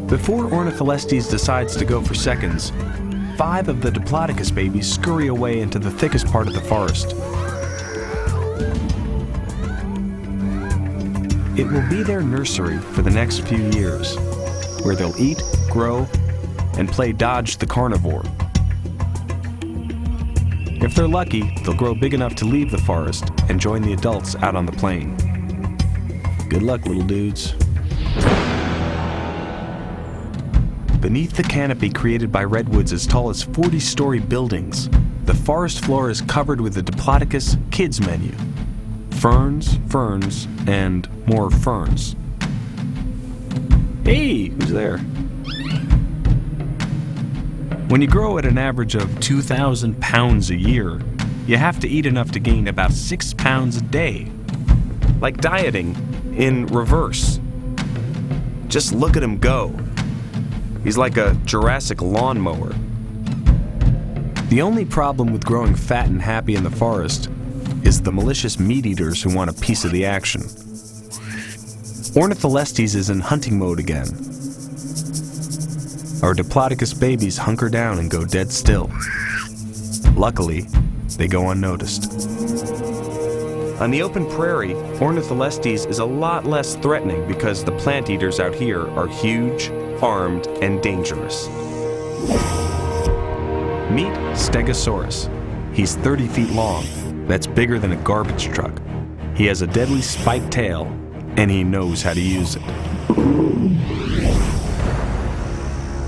Before Ornitholestes decides to go for seconds, 5 of the Diplodocus babies scurry away into the thickest part of the forest. It will be their nursery for the next few years, where they'll eat, grow, and play dodge the carnivore. If they're lucky, they'll grow big enough to leave the forest and join the adults out on the plain. Good luck, little dudes. Beneath the canopy created by redwoods as tall as 40-story buildings, the forest floor is covered with the Diplodocus kids menu. Ferns, ferns, and more ferns. Hey, who's there? When you grow at an average of 2,000 pounds a year, you have to eat enough to gain about 6 pounds a day. Like dieting in reverse. Just look at him go. He's like a Jurassic lawnmower. The only problem with growing fat and happy in the forest is the malicious meat-eaters who want a piece of the action. Ornitholestes is in hunting mode again. Our Diplodocus babies hunker down and go dead still. Luckily, they go unnoticed. On the open prairie, Ornitholestes is a lot less threatening because the plant eaters out here are huge, armed, and dangerous. Meet Stegosaurus. He's 30 feet long. That's bigger than a garbage truck. He has a deadly spiked tail, and he knows how to use it.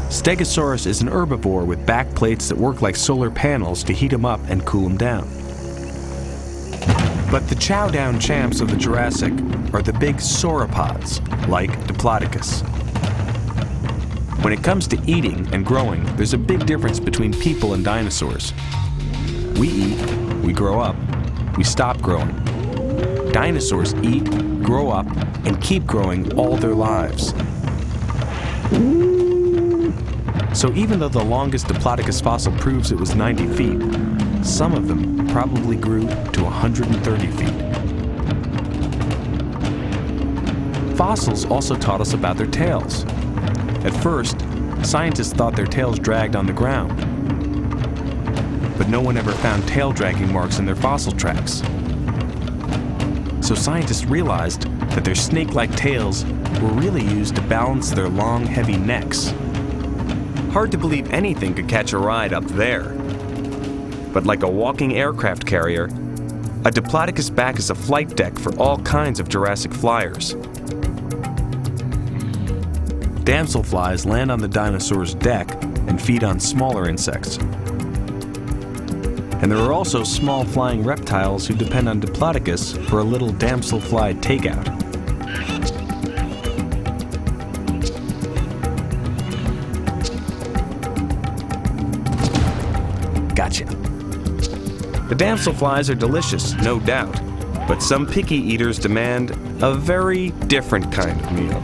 Stegosaurus is an herbivore with back plates that work like solar panels to heat him up and cool him down. But the chow-down champs of the Jurassic are the big sauropods, like Diplodocus. When it comes to eating and growing, there's a big difference between people and dinosaurs. We eat, we grow up, we stop growing. Dinosaurs eat, grow up, and keep growing all their lives. So even though the longest Diplodocus fossil proves it was 90 feet, some of them probably grew to 130 feet. Fossils also taught us about their tails. At first, scientists thought their tails dragged on the ground, but no one ever found tail dragging marks in their fossil tracks. So scientists realized that their snake-like tails were really used to balance their long, heavy necks. Hard to believe anything could catch a ride up there. But like a walking aircraft carrier, a Diplodocus back is a flight deck for all kinds of Jurassic flyers. Damselflies land on the dinosaur's deck and feed on smaller insects. And there are also small flying reptiles who depend on Diplodocus for a little damselfly takeout. Gotcha. The damselflies are delicious, no doubt, but some picky eaters demand a very different kind of meal.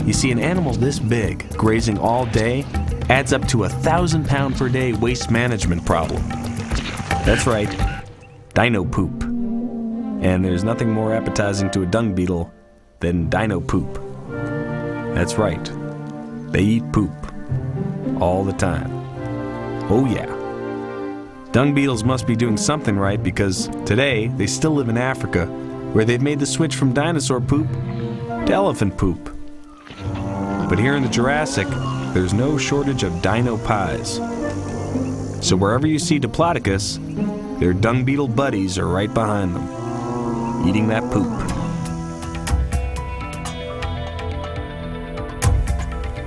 You see, an animal this big, grazing all day, adds up to 1,000 pound per day waste management problem. That's right, dino poop. And there's nothing more appetizing to a dung beetle than dino poop. That's right, they eat poop all the time. Oh yeah. Dung beetles must be doing something right because today they still live in Africa, where they've made the switch from dinosaur poop to elephant poop. But here in the Jurassic, there's no shortage of dino pies. So wherever you see Diplodocus, their dung beetle buddies are right behind them, eating that poop.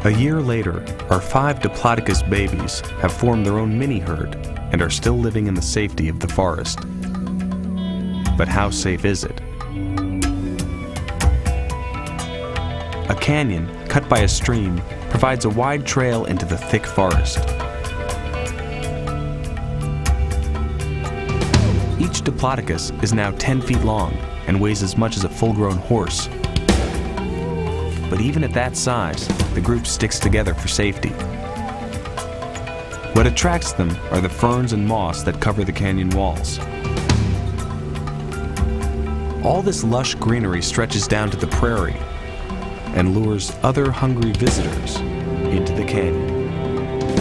A year later, our 5 Diplodocus babies have formed their own mini-herd and are still living in the safety of the forest. But how safe is it? A canyon, cut by a stream, provides a wide trail into the thick forest. Each Diplodocus is now 10 feet long and weighs as much as a full-grown horse. But even at that size, the group sticks together for safety. What attracts them are the ferns and moss that cover the canyon walls. All this lush greenery stretches down to the prairie. and lures other hungry visitors into the canyon.